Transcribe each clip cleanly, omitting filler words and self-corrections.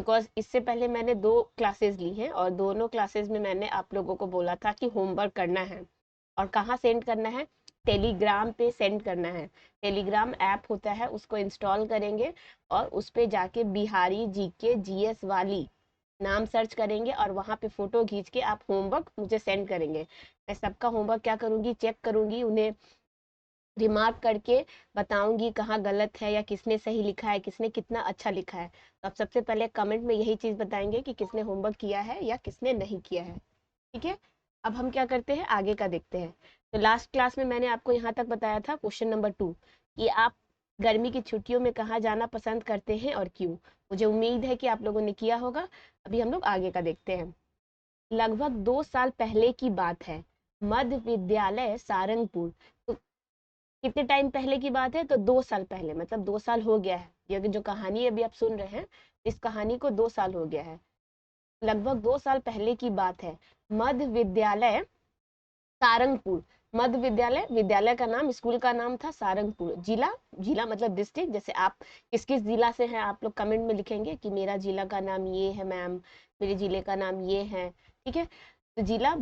Because इससे पहले मैंने 2 क्लासेस ली हैं और दोनों क्लासेस में मैंने आप लोगों को बोला था कि होमवर्क करना है। और कहाँ सेंड करना है? टेलीग्राम पे सेंड करना है। टेलीग्राम ऐप होता है, उसको इंस्टॉल करेंगे और उस पे जाके बिहारी जीके जीएस वाली नाम सर्च करेंगे और वहाँ पे फोटो खींच के आप होमवर्क मुझे सेंड करेंगे। मैं सबका होमवर्क क्या करूँगी, चेक करूँगी, उन्हें रिमार्क करके बताऊंगी कहाँ गलत है या किसने सही लिखा है, किसने कितना अच्छा लिखा है। तो आप सबसे पहले कमेंट में यही चीज बताएंगे कि किसने होमवर्क किया है या किसने नहीं किया है। ठीक है, अब हम क्या करते हैं, आगे का देखते हैं। तो लास्ट क्लास में मैंने आपको यहाँ तक बताया था क्वेश्चन नंबर 2 कि आप गर्मी की छुट्टियों में कहाँ जाना पसंद करते हैं और क्यों। मुझे उम्मीद है कि आप लोगों ने किया होगा। अभी हम लोग आगे का देखते हैं। लगभग 2 साल पहले की बात है, मध्य विद्यालय सारंगपुर। तो कितने टाइम पहले की बात है? तो 2 साल पहले, मतलब 2 साल हो गया है। ये जो कहानी अभी आप सुन रहे हैं, इस कहानी को 2 साल हो गया है। लगभग 2 साल पहले की बात है, मध्य विद्यालय सारंगपुर। मध्य विद्यालय, विद्यालय का नाम, स्कूल का नाम था सारंगपुर। जिला, जिला मतलब डिस्ट्रिक्ट। जैसे आप किस किस जिला से हैं, आप लोग कमेंट में लिखेंगे कि मेरा जिला का नाम ये है मैम, मेरे जिले का नाम ये है। ठीक है, तो जिला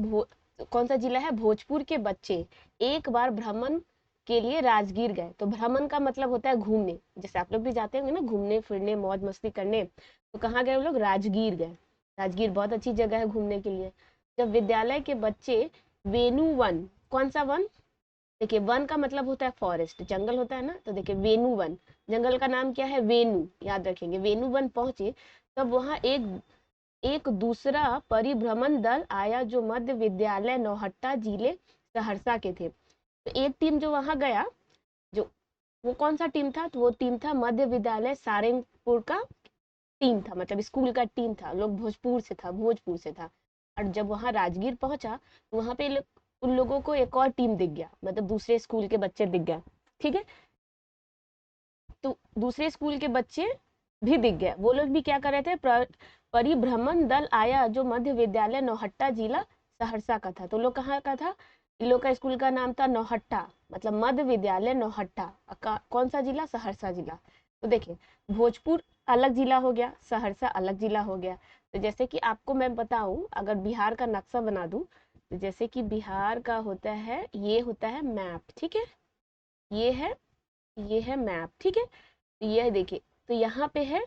कौन सा जिला है? भोजपुर के बच्चे एक बार भ्रमण के लिए राजगीर गए। तो भ्रमण का मतलब होता है घूमने, जैसे आप लोग भी जाते होंगे ना घूमने फिरने, मौज मस्ती करने। तो कहाँ गए वो लोग? राजगीर गए। राजगीर बहुत अच्छी जगह है घूमने के लिए। जब विद्यालय के बच्चे वेणु वन, कौन सा वन? देखिए, वन का मतलब होता है फॉरेस्ट, जंगल होता है ना। तो देखिए वेणु वन, जंगल का नाम क्या है? वेणु, याद रखेंगे। वेणु वन पहुंचे, तब वहां एक एक दूसरा परिभ्रमण दल आया जो मध्य विद्यालय नौहट्टा जिले सहरसा के थे। तो एक टीम जो वहां गया, जो वो कौन सा टीम था? तो वो टीम था मध्य विद्यालय सारंगपुर का टीम था, मतलब स्कूल का टीम था। लोग भोजपुर से था, भोजपुर से था। और जब वहां राजगीर पहुंचा तो वहां पे उन लोगों को एक और टीम दिख गया, मतलब दूसरे स्कूल के बच्चे दिख गए। ठीक है, तो दूसरे स्कूल के बच्चे भी दिख गए। वो लोग भी क्या कर रहे थे? परिभ्रमण दल आया जो मध्य विद्यालय नौहट्टा जिला सहरसा का था। तो लोग कहाँ का था? इन लोग का स्कूल का नाम था नौहट्टा, मतलब मध्य विद्यालय नौहट्टा। कौन सा जिला? सहरसा जिला। तो देखिए, भोजपुर अलग जिला हो गया, सहरसा अलग जिला हो गया। तो जैसे कि आपको मैं बताऊं, अगर बिहार का नक्शा बना दूं, तो जैसे कि बिहार का होता है, ये होता है मैप। ठीक है, ये है, ये है मैप। ठीक है, तो ये देखिए, तो यहाँ पे है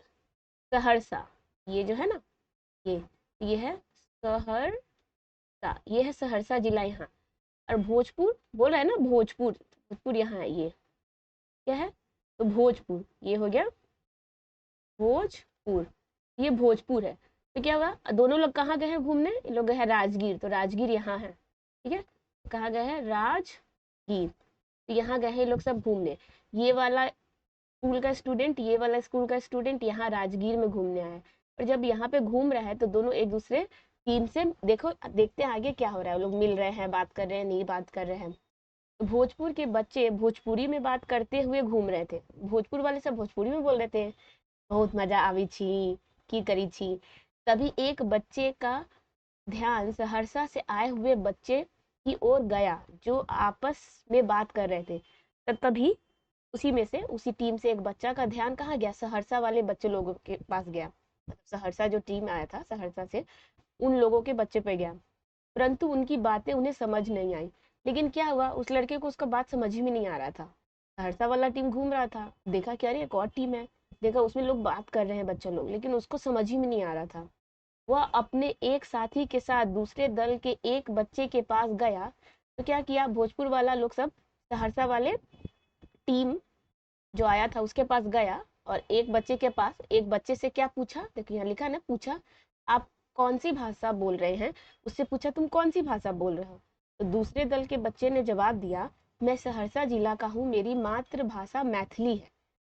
सहरसा, ये जो है ना, ये है सहरसा, ये है सहरसा जिला यहाँ। और भोजपुर बोल रहा है ना, भोजपुर, भोजपुर यहाँ है। ये क्या है? तो भोजपुर, ये हो गया भोजपुर, ये भोजपुर है। तो क्या हुआ, दोनों लोग कहाँ गए हैं घूमने? ये लोग गए हैं राजगीर, तो राजगीर यहाँ है। ठीक है, कहाँ गए हैं? राजगीर। तो यहाँ गए हैं ये लोग सब घूमने। ये वाला स्कूल का स्टूडेंट, ये वाला स्कूल का स्टूडेंट यहाँ राजगीर में घूमने आया है। और जब यहाँ पे घूम रहा है तो दोनों एक दूसरे टीम से, देखो देखते हैं आगे क्या हो रहा है। वो लोग मिल रहे हैं, बात कर रहे हैं, नहीं बात कर रहे हैं। तो भोजपुर के बच्चे भोजपुरी में बात करते हुए घूम रहे थे। भोजपुर वाले सब भोजपुरी में बोल रहे थे, बहुत मजा आवी छी, की करी छी। तभी एक बच्चे का ध्यान सहरसा से आए हुए बच्चे की ओर गया जो आपस में बात कर रहे थे। तभी उसी में से, उसी टीम से एक बच्चा का ध्यान कहाँ गया? सहरसा वाले बच्चे लोगों के पास गया। मतलब सहरसा जो टीम आया था सहरसा से, उन लोगों के बच्चे पे गया। परंतु उनकी बातें उन्हें समझ नहीं आई। लेकिन क्या हुआ, उस लड़के को उसका बात समझ ही में नहीं आ रहा था। सहरसा वाला टीम घूम रहा था, देखा क्या, अरे एक और टीम है, देखा उसमें लोग बात कर रहे हैं बच्चे लोग, लेकिन उसको समझ ही में नहीं आ रहा था। वह अपने एक साथी के साथ दूसरे दल के एक बच्चे के पास गया। तो क्या किया, भोजपुर वाला लोग सब सहरसा वाले टीम जो आया था उसके पास गया और एक बच्चे के पास, एक बच्चे से क्या पूछा? देखिए यहाँ लिखा है ना, पूछा आप कौन सी भाषा बोल रहे हैं। उससे पूछा तुम कौन सी भाषा बोल रहे हो। तो दूसरे दल के बच्चे ने जवाब दिया, मैं सहरसा जिला का हूँ, मेरी मातृभाषा मैथिली है।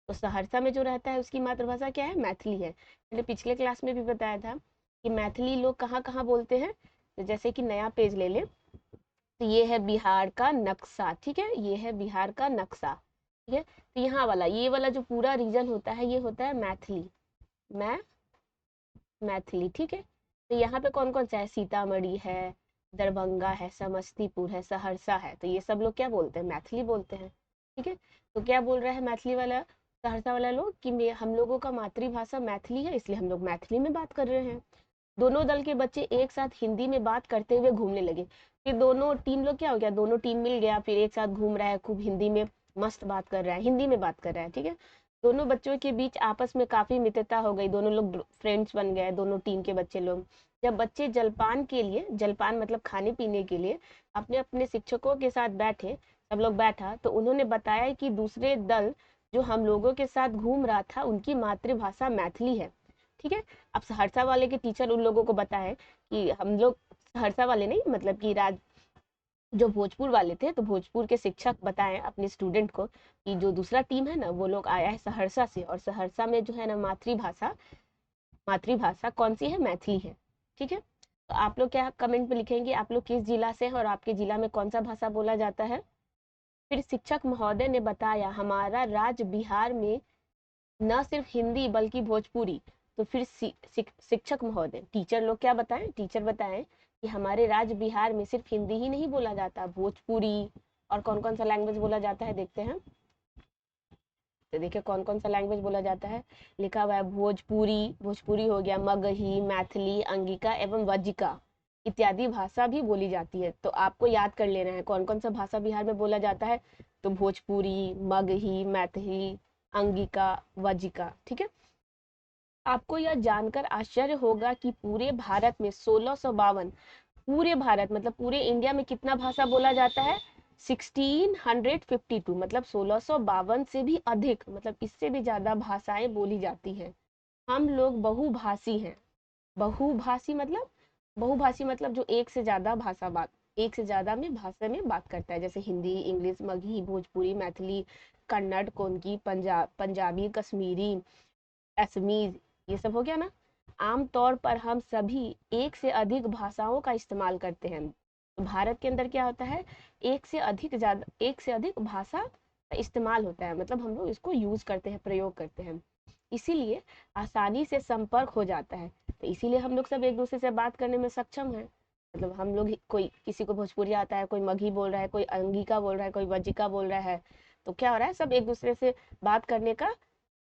तो सहरसा में जो रहता है उसकी मातृभाषा क्या है? मैथिली है। मैंने पिछले क्लास में भी बताया था कि मैथिली लोग कहाँ कहाँ बोलते हैं। तो जैसे कि नया पेज ले ले, तो ये है बिहार का नक्शा। ठीक है, ये है बिहार का नक्शा। ठीक है, तो यहाँ वाला, ये वाला जो पूरा रीजन होता है, ये होता है मैथिली, मैथिली। ठीक है, तो यहाँ पे कौन कौन सा है? सीतामढ़ी है, दरभंगा है, समस्तीपुर है, सहरसा है। तो ये सब लोग क्या बोलते हैं? मैथिली बोलते हैं। ठीक है, तो क्या बोल रहा है मैथिली वाला? सहरसा वाला लोग कि हम लोगों का मातृभाषा मैथिली है, इसलिए हम लोग मैथिली में बात कर रहे हैं। दोनों दल के बच्चे एक साथ हिंदी में बात करते हुए घूमने लगे। फिर दोनों टीम लोग क्या हो गया, दोनों टीम मिल गया, फिर एक साथ घूम रहा है, खूब हिंदी में मस्त बात कर रहा है, हिंदी में बात कर रहा है, ठीक है। दोनों बच्चों के बीच आपस में काफी मित्रता हो गई, दोनों लोग फ्रेंड्स बन गए, दोनों टीम के बच्चे लोग। जब बच्चे जलपान के लिए, जलपान मतलब खाने पीने के लिए, अपने अपने शिक्षकों के साथ बैठे, सब लोग बैठा, तो उन्होंने बताया कि दूसरे दल जो हम लोगों के साथ घूम रहा था उनकी मातृभाषा मैथिली है, ठीक है। अब सहरसा वाले के टीचर उन लोगों को बताए कि हम लोग, सहरसा वाले नहीं मतलब कि जो भोजपुर वाले थे, तो भोजपुर के शिक्षक बताएं अपने स्टूडेंट को कि जो दूसरा टीम है ना वो लोग आया है सहरसा से, और सहरसा में जो है ना मातृभाषा, मातृभाषा कौन सी है, मैथिली है, ठीक है। तो आप लोग क्या कमेंट में लिखेंगे, आप लोग किस जिला से हैं और आपके जिला में कौन सा भाषा बोला जाता है। फिर शिक्षक महोदय ने बताया हमारा राज्य बिहार में न सिर्फ हिंदी बल्कि भोजपुरी। तो फिर शिक्षक महोदय, टीचर लोग क्या बताएं, टीचर बताएं कि हमारे राज्य बिहार में सिर्फ हिंदी ही नहीं बोला जाता, भोजपुरी और कौन कौन सा लैंग्वेज बोला जाता है, देखते हैं। तो देखिए कौन कौन सा लैंग्वेज बोला जाता है, लिखा हुआ है भोजपुरी, भोजपुरी हो गया, मगही, मैथिली, अंगिका एवं वज्जिका इत्यादि भाषा भी बोली जाती है। तो आपको याद कर लेना है कौन कौन सा भाषा बिहार में बोला जाता है, तो भोजपुरी, मगही, मैथिली, अंगिका, वज्जिका, ठीक है। आपको यह जानकर आश्चर्य होगा कि पूरे भारत में 1652, पूरे भारत मतलब पूरे इंडिया में कितना भाषा बोला जाता है, 1652, मतलब 1652 से भी अधिक, मतलब इससे भी ज्यादा भाषाएं बोली जाती हैं। हम लोग बहुभाषी हैं। बहुभाषी मतलब, बहुभाषी मतलब जो एक से ज्यादा भाषा बात, एक से ज्यादा में भाषा में बात करता है, जैसे हिंदी, इंग्लिश, मगही, भोजपुरी, मैथिली, कन्नड़, कोंकणी, पंजाबी, कश्मीरी, असमीज, ये सब हो गया ना। आमतौर पर हम सभी एक से अधिक भाषाओं का इस्तेमाल करते हैं। तो भारत के अंदर क्या होता है, एक से अधिक, ज्यादा, एक से अधिक भाषा का इस्तेमाल होता है, मतलब हम लोग इसको यूज करते हैं, प्रयोग करते हैं, इसीलिए आसानी से संपर्क हो जाता है। तो इसीलिए हम लोग सब एक दूसरे से बात करने में सक्षम है। मतलब हम लोग कोई, किसी को भोजपुरी आता है, कोई मगही बोल रहा है, कोई अंगिका बोल रहा है, कोई वज्जिका बोल रहा है, तो क्या हो रहा है, सब एक दूसरे से बात करने का,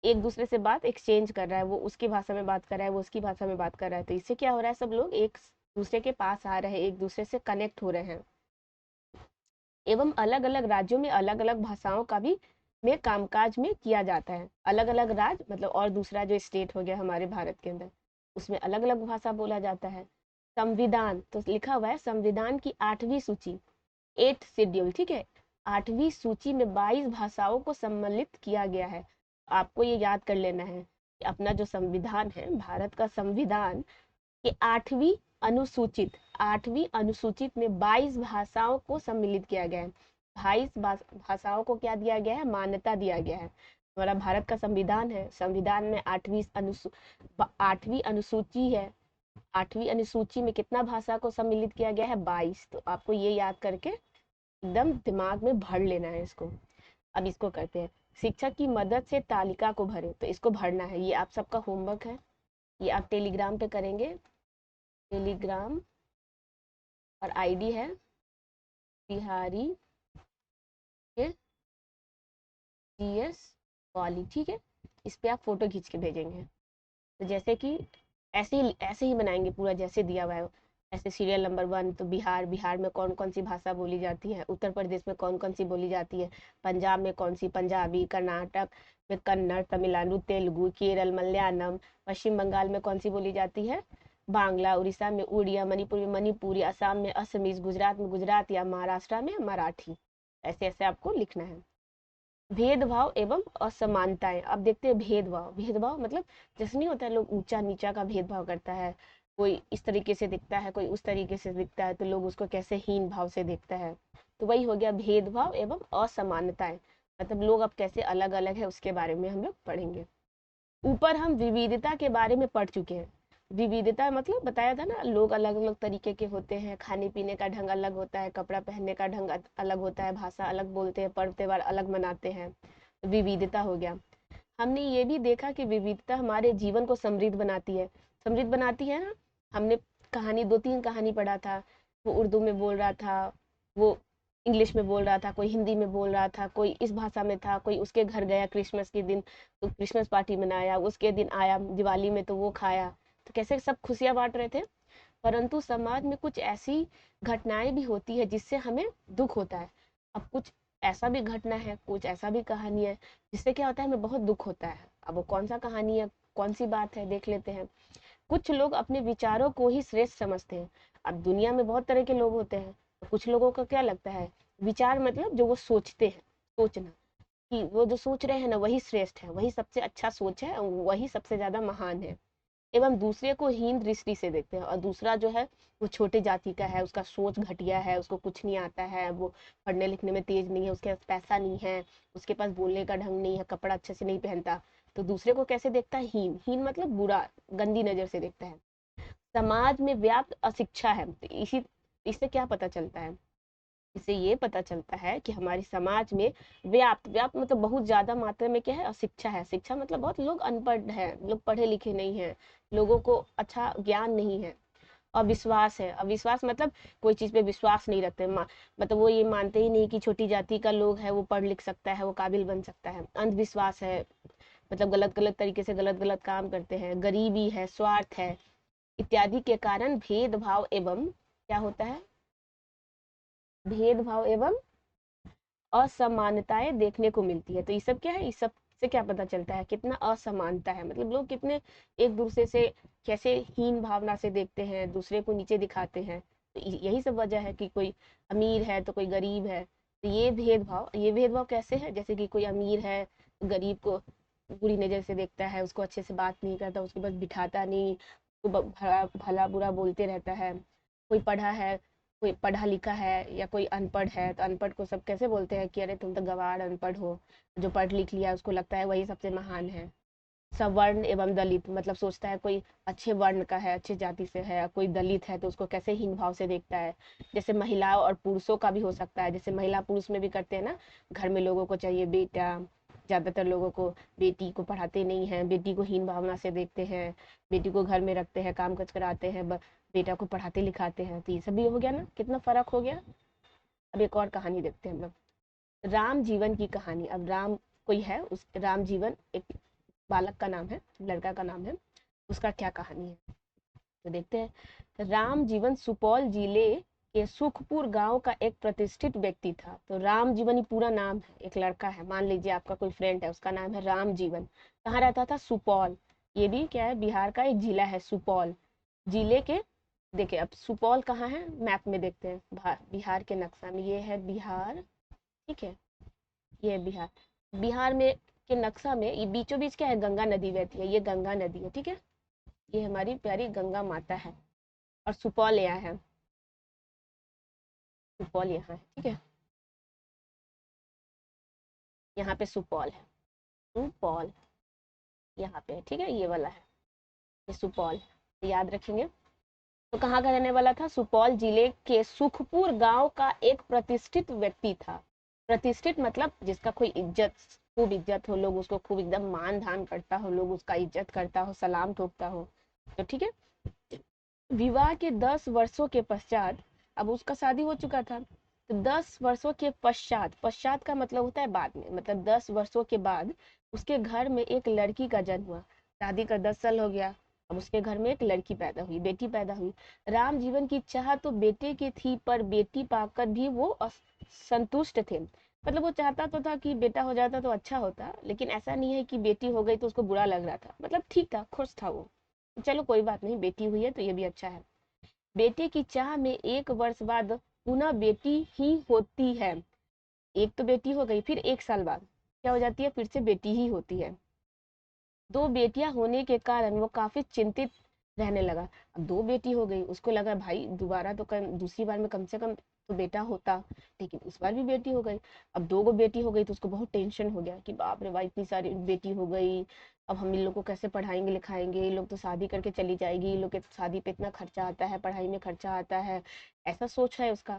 एक दूसरे से बात एक्सचेंज कर रहा है, वो उसकी भाषा में बात कर रहा है, वो उसकी भाषा में बात कर रहा है, तो इससे क्या हो रहा है, सब लोग एक दूसरे के पास आ रहे हैं, एक दूसरे से कनेक्ट हो रहे हैं। एवं अलग अलग राज्यों में अलग अलग भाषाओं का भी में कामकाज में किया जाता है। अलग अलग राज्य मतलब और दूसरा जो स्टेट हो गया हमारे भारत के अंदर, उसमें अलग अलग भाषा बोला जाता है। संविधान, तो लिखा हुआ है संविधान की 8वीं सूची, 8th शेड्यूल, ठीक है, 8वीं सूची में 22 भाषाओं को सम्मिलित किया गया है। आपको ये याद कर लेना है कि अपना जो संविधान है, भारत का संविधान के 8वीं अनुसूचित में 22 भाषाओं को सम्मिलित किया गया है। 22 भाषाओं को क्या दिया गया है, मान्यता दिया गया है। हमारा भारत का संविधान है, संविधान में 8वीं अनुसूची है, 8वीं अनुसूची में कितना भाषा को सम्मिलित किया गया है, 22। तो आपको ये याद करके एकदम दिमाग में भर लेना है इसको। अब इसको करते हैं, शिक्षक की मदद से तालिका को भरें, तो इसको भरना है, ये आप सबका होमवर्क है, ये आप टेलीग्राम पे करेंगे, टेलीग्राम, और आईडी है बिहारी के जीएस वाली, ठीक है। इस पे आप फोटो खींच के भेजेंगे। तो जैसे कि ऐसे ही बनाएंगे पूरा जैसे दिया हुआ है, ऐसे सीरियल नंबर 1, तो बिहार, बिहार में कौन कौन सी भाषा बोली जाती है, उत्तर प्रदेश में कौन कौन सी बोली जाती है, पंजाब में कौन सी, पंजाबी, कर्नाटक में कन्नड़, तमिलनाडु तेलुगु, केरल मलयालम, पश्चिम बंगाल में कौन सी बोली जाती है, बांग्ला, उड़ीसा में उड़िया, मणिपुर में मणिपुरी, असम में असमीज, गुजरात में गुजरात, या महाराष्ट्र में मराठी। ऐसे ऐसे आपको लिखना है। भेदभाव एवं असमानताएं, अब देखते हैं भेदभाव, भेदभाव मतलब जैसे नहीं होता है, लोग ऊंचा नीचा का भेदभाव करता है, कोई इस तरीके से दिखता है, कोई उस तरीके से दिखता है, तो लोग उसको कैसे हीन भाव से देखता है, तो वही हो गया भेदभाव एवं असमानताएं, मतलब लोग अब कैसे अलग अलग है उसके बारे में हम लोग पढ़ेंगे। ऊपर हम विविधता के बारे में पढ़ चुके हैं। विविधता मतलब बताया था ना, लोग अलग अलग तरीके के होते हैं, खाने पीने का ढंग अलग होता है, कपड़ा पहनने का ढंग अलग होता है, भाषा अलग बोलते हैं, पर्व त्योहार अलग मनाते हैं, विविधता हो गया। हमने ये भी देखा कि विविधता हमारे जीवन को समृद्ध बनाती है, समृद्ध बनाती है ना। हमने कहानी, 2-3 कहानी पढ़ा था, वो उर्दू में बोल रहा था, वो इंग्लिश में बोल रहा था, कोई हिंदी में बोल रहा था, कोई इस भाषा में था, कोई उसके घर गया क्रिसमस के दिन तो क्रिसमस पार्टी मनाया, उसके दिन आया दिवाली में तो वो खाया। तो कैसे सब खुशियां बांट रहे थे। परंतु समाज में कुछ ऐसी घटनाएं भी होती है जिससे हमें दुख होता है। अब कुछ ऐसा भी घटना है, कुछ ऐसा भी कहानी है जिससे क्या होता है, हमें बहुत दुख होता है। अब वो कौन सा कहानी है, कौन सी बात है, देख लेते हैं। कुछ लोग अपने विचारों को ही श्रेष्ठ समझते हैं। अब दुनिया में बहुत तरह के लोग होते हैं, तो कुछ लोगों का क्या लगता है, विचार मतलब जो वो सोचते हैं, सोचना, कि वो जो सोच रहे हैं ना वही श्रेष्ठ है, वही सबसे अच्छा सोच है, वही सबसे ज्यादा महान है। एवं दूसरे को हीन दृष्टि से देखते हैं, और दूसरा जो है वो छोटे जाति का है, उसका सोच घटिया है, उसको कुछ नहीं आता है, वो पढ़ने लिखने में तेज नहीं है, उसके पास पैसा नहीं है, उसके पास बोलने का ढंग नहीं है, कपड़ा अच्छे से नहीं पहनता, तो दूसरे को कैसे देखता है, हीन। हीन मतलब बुरा, गंदी नजर से देखता है। समाज में व्याप्त अशिक्षा है, तो इसी इससे क्या पता चलता है, इससे ये पता चलता है कि हमारे समाज में व्याप्त, व्याप्त मतलब बहुत ज्यादा मात्रा में क्या है, अशिक्षा है। शिक्षा मतलब बहुत लोग अनपढ़ हैं, लोग पढ़े लिखे नहीं हैं, लोगों को अच्छा ज्ञान नहीं है। अविश्वास है, अविश्वास मतलब कोई चीज पे विश्वास नहीं रखते, मतलब वो ये मानते ही नहीं कि छोटी जाति का लोग है वो पढ़ लिख सकता है, वो काबिल बन सकता है। अंधविश्वास है, मतलब गलत गलत तरीके से गलत गलत काम करते हैं। गरीबी है, स्वार्थ है, इत्यादि के कारण भेदभाव एवं क्या होता है, भेदभाव एवं असमानताएं देखने को मिलती है। तो ये सब क्या है, इस सब से क्या पता चलता है, कितना असमानता है, मतलब लोग कितने एक दूसरे से कैसे हीन भावना से देखते हैं, दूसरे को नीचे दिखाते हैं। तो यही सब वजह है कि कोई अमीर है तो कोई गरीब है। तो ये भेदभाव कैसे है, जैसे कि कोई अमीर है गरीब को बुरी नजर से देखता है, उसको अच्छे से बात नहीं करता, उसके पास बिठाता नहीं, उसको भला भला बुरा बोलते रहता है। कोई पढ़ा है, कोई पढ़ा लिखा है, या कोई अनपढ़ है, तो अनपढ़ को सब कैसे बोलते हैं कि अरे तुम तो गवार अनपढ़ हो। जो पढ़ लिख लिया उसको लगता है वही सबसे महान है। सवर्ण एवं दलित मतलब सोचता है कोई अच्छे वर्ण का है, अच्छे जाति से है, कोई दलित है तो उसको कैसे हीन भाव से देखता है। जैसे महिलाओं और पुरुषों का भी हो सकता है, जैसे महिला पुरुष में भी करते हैं ना, घर में लोगों को चाहिए बेटा, ज्यादातर लोगों को बेटी को पढ़ाते नहीं है, बेटी को हीन भावना से देखते हैं, बेटी को घर में रखते हैं, काम काज कराते हैं, बेटा को पढ़ाते लिखाते हैं। तो ये सब भी हो गया ना, कितना फर्क हो गया। अब एक और कहानी देखते हैं हम लोग, राम जीवन की कहानी। अब राम कोई है, उस राम जीवन एक बालक का नाम है, लड़का का नाम है, उसका क्या कहानी है तो देखते हैं। राम जीवन सुपौल जिले के सुखपुर गांव का एक प्रतिष्ठित व्यक्ति था। तो राम जीवन ही पूरा नाम है, एक लड़का है, मान लीजिए आपका कोई फ्रेंड है, उसका नाम है राम जीवन। कहाँ रहता था, सुपौल। ये भी क्या है, बिहार का एक जिला है सुपौल जिले के। देखिए अब सुपौल कहाँ है, मैप में देखते हैं, बिहार के नक्शा में, ये है बिहार, ठीक है, ये है बिहार। बिहार में के नक्शा में ये बीचों बीच क्या है, गंगा नदी बहती है, ये गंगा नदी है, ठीक है, ये हमारी प्यारी गंगा माता है। और सुपौल यहाँ है, सुपौल यहाँ है, ठीक है, यहाँ पे सुपौल है, सुपौल यहाँ पे है, ठीक है, ये वाला है, ये सुपौल है, तो याद रखेंगे। तो कहाँ का रहने वाला था, सुपौल जिले के सुखपुर गांव का एक प्रतिष्ठित व्यक्ति था। प्रतिष्ठित मतलब जिसका कोई इज्जत, खूब इज्जत हो, लोग उसको खूब एकदम मान धान करता हो, लोग उसका इज्जत करता हो, सलाम ठोकता हो, तो ठीक है। विवाह के 10 वर्षों के पश्चात, अब उसका शादी हो चुका था, तो 10 वर्षों के पश्चात, पश्चात का मतलब होता है बाद में, मतलब 10 वर्षों के बाद उसके घर में एक लड़की का जन्म हुआ। शादी का 10 साल हो गया, अब उसके घर में एक लड़की पैदा हुई, बेटी पैदा हुई। राम जीवन की चाह तो बेटे की थी, पर बेटी पाकर भी वो संतुष्ट थे। मतलब वो चाहता तो था कि बेटा हो जाता तो अच्छा होता, लेकिन ऐसा नहीं है कि बेटी हो गई तो उसको बुरा लग रहा था, मतलब ठीक था, खुश था वो। चलो कोई बात नहीं, बेटी हुई है तो ये भी अच्छा है। बेटे की चाह में 1 वर्ष बाद पुनः बेटी ही होती है। एक तो बेटी हो गई, फिर 1 साल बाद क्या हो जाती है, फिर से बेटी ही होती है। दो बेटियां होने के कारण वो काफी चिंतित रहने लगा। अब 2 बेटी हो गई, उसको लगा भाई दोबारा तो दूसरी बार में कम से कम तो बेटा होता, लेकिन इस बार भी बेटी हो गई। अब 2 बेटी हो गई तो उसको बहुत टेंशन हो गया कि बाप रे भाई इतनी सारी बेटी हो गई, अब हम इन लोग को कैसे पढ़ाएंगे लिखाएंगे, ये लोग तो शादी करके चली जाएगी, ये लोग के शादी पे इतना खर्चा आता है, पढ़ाई में खर्चा आता है, ऐसा सोच है उसका,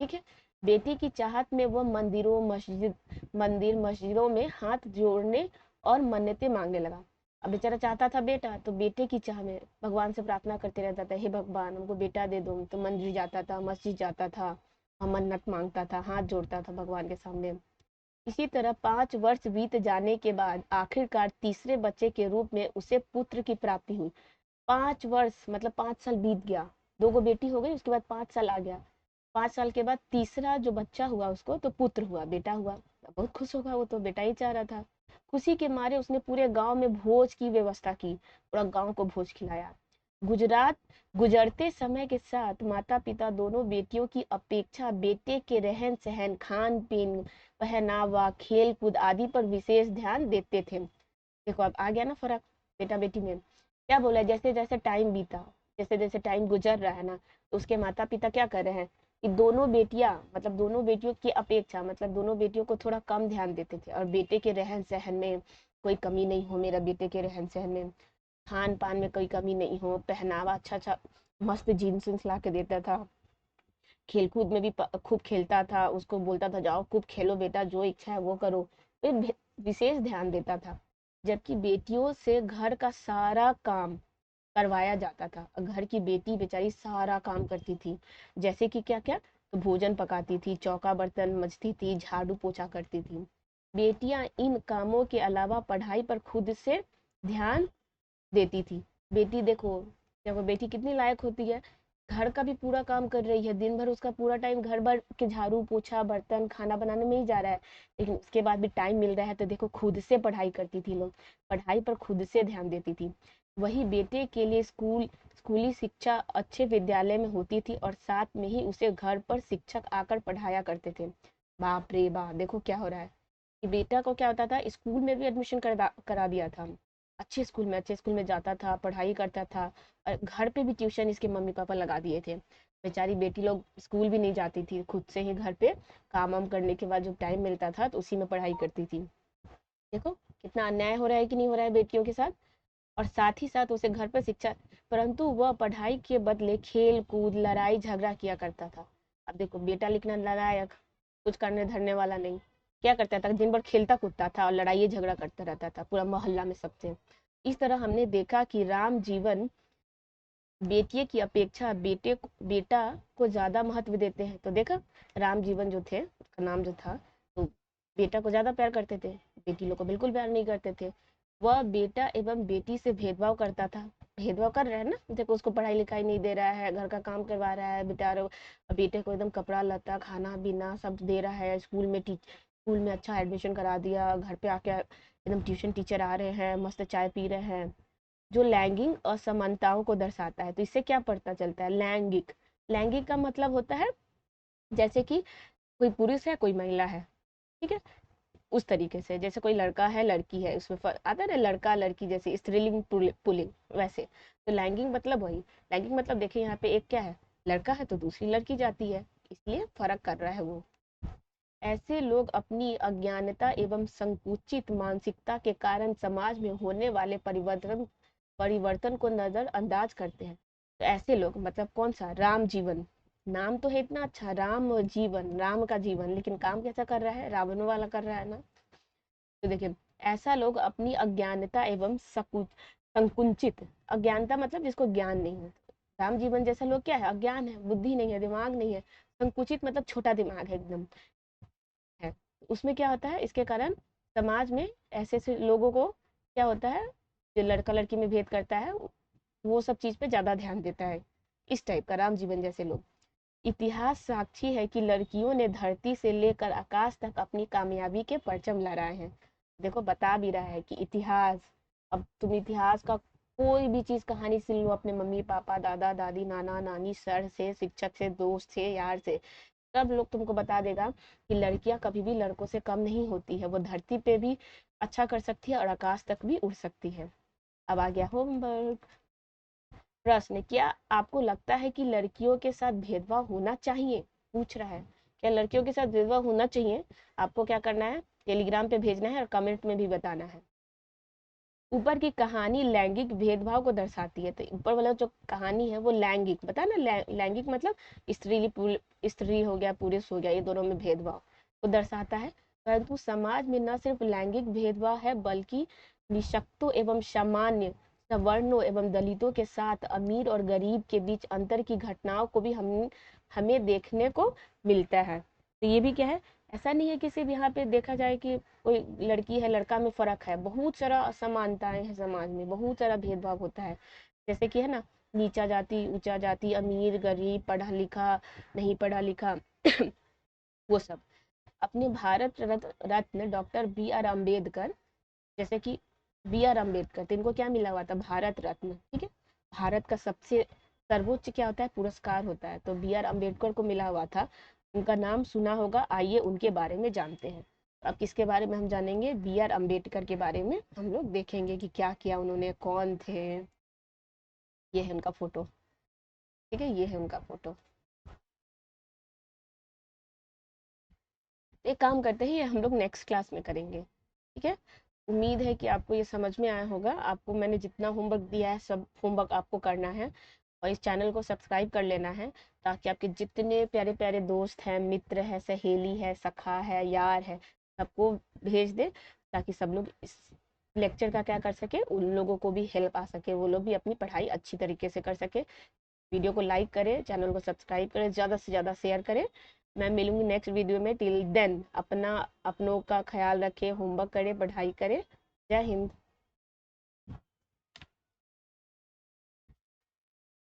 ठीक है। बेटी की चाहत में वह मंदिर मस्जिदों में हाथ जोड़ने और मन्नतें मांगने लगा। अब बेचारा चाहता था बेटा, तो बेटे की चाह में भगवान से प्रार्थना करते रहता था, हे भगवान हमको बेटा दे दो। तो मंदिर जाता था, मस्जिद जाता था, मन्नत मांगता था, हाथ जोड़ता था भगवान के सामने। इसी तरह 5 वर्ष बीत जाने के बाद आखिरकार तीसरे बच्चे के रूप में उसे पुत्र की प्राप्ति हुई। 5 वर्ष मतलब 5 साल बीत गया, 2 बेटी हो गई, उसके बाद 5 साल आ गया। 5 साल के बाद तीसरा जो बच्चा हुआ उसको तो पुत्र हुआ, बेटा हुआ। बहुत खुश होगा, वो तो बेटा ही चाह रहा था। खुशी के मारे उसने पूरे गांव में भोज की व्यवस्था की, पूरा गांव को भोज खिलाया। गुजरात गुजरते समय के साथ माता पिता दोनों बेटियों की अपेक्षा बेटे के रहन सहन, खान पीन, पहनावा, खेल कूद आदि पर विशेष ध्यान देते थे। देखो अब आ गया ना फर्क बेटा बेटी में। क्या बोला, जैसे जैसे टाइम बीता, जैसे जैसे टाइम गुजर रहा है ना, तो उसके माता पिता क्या कर रहे हैं कि दोनों बेटियां मतलब दोनों बेटियों की अपेक्षा मतलब दोनों बेटियों को थोड़ा कम ध्यान देते थे, और बेटे के रहन सहन में कोई कमी नहीं हो, मेरा बेटे के रहन सहन में, खान पान में कोई कमी नहीं हो, पहनावा अच्छा अच्छा मस्त जीन्स उन्स ला के देता था, खेलकूद में भी खूब खेलता था, उसको बोलता था जाओ खूब खेलो बेटा, जो इच्छा है वो करो, तो विशेष ध्यान देता था। जबकि बेटियों से घर का सारा काम करवाया जाता था, घर की बेटी बेचारी सारा काम करती थी। जैसे कि क्या क्या, तो भोजन पकाती थी, चौका बर्तन मजती थी, झाड़ू पोछा करती थी। बेटियां इन कामों के अलावा पढ़ाई पर खुद से ध्यान देती थी। बेटी देखो, देखो बेटी कितनी लायक होती है, घर का भी पूरा काम कर रही है, दिन भर उसका पूरा टाइम घर भर के झाड़ू पोछा बर्तन खाना बनाने में ही जा रहा है, लेकिन उसके बाद भी टाइम मिल रहा है तो देखो खुद से पढ़ाई करती थी लोग, पढ़ाई पर खुद से ध्यान देती थी। वही बेटे के लिए स्कूली शिक्षा अच्छे विद्यालय में होती थी, और साथ में ही उसे घर पर शिक्षक आकर पढ़ाया करते थे। बाप रे बाप, देखो क्या हो रहा है कि बेटा को क्या होता था, स्कूल में भी एडमिशन करा दिया था, अच्छे स्कूल में जाता था, पढ़ाई करता था, और घर पे भी ट्यूशन इसके मम्मी पापा लगा दिए थे। बेचारी बेटी लोग स्कूल भी नहीं जाती थी, खुद से ही घर पे काम वाम करने के बाद जो टाइम मिलता था तो उसी में पढ़ाई करती थी। देखो कितना अन्याय हो रहा है कि नहीं हो रहा है बेटियों के साथ। और साथ ही साथ उसे घर पर शिक्षा, परंतु वह पढ़ाई के बदले खेल कूद लड़ाई झगड़ा किया करता था। अब देखो बेटा लिखना नालायक, कुछ करने धरने वाला नहीं, क्या करता था, दिन भर खेलता कूदता था और लड़ाई झगड़ा करता रहता था पूरा मोहल्ला में सबसे। इस तरह हमने देखा कि राम जीवन बेटिए की अपेक्षा बेटा को ज्यादा महत्व देते हैं। तो देखा राम जीवन जो थे, उसका नाम जो था, तो बेटा को ज्यादा प्यार करते थे, बेटी लोग को बिल्कुल प्यार नहीं करते थे। वह बेटा एवं बेटी से भेदभाव करता था, भेदभाव कर रहा है ना, देखो उसको पढ़ाई लिखाई नहीं दे रहा है, घर का काम करवा रहा है, बेटे को एकदम कपड़ा लत्ता खाना पीना सब दे रहा है, स्कूल में अच्छा एडमिशन करा दिया, घर पे आके एकदम ट्यूशन टीचर आ रहे हैं, मस्त चाय पी रहे हैं, जो लैंगिक असमानताओं को दर्शाता है। तो इससे क्या पता चलता है, लैंगिक, लैंगिक का मतलब होता है जैसे कि कोई पुरुष है कोई महिला है, ठीक है, उस तरीके से, जैसे कोई लड़का है लड़की है, उसमें आता है ना, लड़का लड़की जैसे स्त्रीलिंग पुल्लिंग वैसे। तो लैंगिक मतलब वही, लैंगिक मतलब देखिए यहाँ पे एक क्या है, लड़का है तो दूसरी लड़की जाती है, इसलिए फर्क कर रहा है वो। ऐसे लोग अपनी अज्ञानता एवं संकुचित मानसिकता के कारण समाज में होने वाले परिवर्तन को नजरअंदाज करते हैं। तो ऐसे लोग मतलब कौन सा, राम जीवन, नाम तो है इतना अच्छा, राम जीवन, राम का जीवन, लेकिन काम कैसा कर रहा है, रावण वाला कर रहा है ना। तो देखिए, ऐसा लोग अपनी अज्ञानता एवं संकुचित, अज्ञानता मतलब जिसको ज्ञान नहीं है, राम जीवन जैसा लोग क्या है, अज्ञान है, बुद्धि नहीं है, दिमाग नहीं है, संकुचित मतलब छोटा दिमाग है एकदम, है। उसमें क्या होता है, इसके कारण समाज में ऐसे ऐसे लोगों को क्या होता है, जो लड़का लड़की में भेद करता है, वो सब चीज पे ज्यादा ध्यान देता है, इस टाइप का राम जीवन जैसे लोग। इतिहास साक्षी है कि लड़कियों ने धरती से लेकर आकाश तक अपनी कामयाबी के परचम लहराए हैं। देखो बता भी रहा है कि इतिहास, अब तुम इतिहास का कोई भी चीज कहानी सुन लो अपने मम्मी पापा दादा दादी नाना नानी सर से, शिक्षक से, दोस्त से, यार से, सब लोग तुमको बता देगा कि लड़कियां कभी भी लड़कों से कम नहीं होती है, वो धरती पे भी अच्छा कर सकती है और आकाश तक भी उड़ सकती है। अब आ गया होमवर्क। प्रश्न, क्या आपको लगता है कि लड़कियों के साथ भेदभाव होना चाहिए, पूछ रहा है, क्या लड़कियों के साथ भेदभाव होना चाहिए? आपको क्या करना है, टेलीग्राम पे भेजना है और कमेंट में भी बताना है। ऊपर की कहानी लैंगिक भेदभाव को दर्शाती है, तो ऊपर वाला जो कहानी है वो लैंगिक, बता ना, लैंगिक मतलब स्त्री हो गया पुरुष हो गया, ये दोनों में भेदभाव को दर्शाता है। परंतु समाज में न सिर्फ लैंगिक भेदभाव है, बल्कि निशक्तों एवं सामान्य सवर्णों एवं दलितों के साथ अमीर और गरीब के बीच अंतर की घटनाओं को भी हमें देखने को मिलता है। तो ये भी क्या है, ऐसा नहीं है कि सिर्फ यहाँ पे देखा जाए कि कोई लड़की है लड़का में फर्क है, बहुत सारा असमानताएं हैं समाज में, बहुत सारा भेदभाव होता है। जैसे कि है ना, नीचा जाति ऊंचा जाति, अमीर गरीब, पढ़ा लिखा नहीं पढ़ा लिखा वो सब। अपने Bharat Ratna doctor B are Ambedkar, जैसे कि बी आर अम्बेडकर, तो इनको क्या मिला हुआ था, भारत रत्न, ठीक है। भारत का सबसे सर्वोच्च क्या होता है, पुरस्कार होता है, तो बी आर अम्बेडकर को मिला हुआ था। उनका नाम सुना होगा, आइए उनके बारे में जानते हैं। अब किसके बारे में हम जानेंगे, बी आर अम्बेडकर के बारे में हम लोग देखेंगे कि क्या किया उन्होंने, कौन थे। ये है उनका फोटो, ठीक है, ये है उनका फोटो। एक काम करते हैं, ये हम लोग नेक्स्ट क्लास में करेंगे, ठीक है। उम्मीद है कि आपको ये समझ में आया होगा। आपको मैंने जितना होमवर्क दिया है सब होमवर्क आपको करना है, और इस चैनल को सब्सक्राइब कर लेना है, ताकि आपके जितने प्यारे प्यारे दोस्त हैं, मित्र है, सहेली है, सखा है, यार है, सबको भेज दे, ताकि सब लोग इस लेक्चर का क्या कर सके, उन लोगों को भी हेल्प आ सके, वो लोग भी अपनी पढ़ाई अच्छी तरीके से कर सके। वीडियो को लाइक करें, चैनल को सब्सक्राइब करें, ज़्यादा से ज़्यादा शेयर करें। मैं मिलूंगी नेक्स्ट वीडियो में। टिल देन अपना अपनों का ख्याल रखें, होमवर्क करें, पढ़ाई करें। जय हिंद।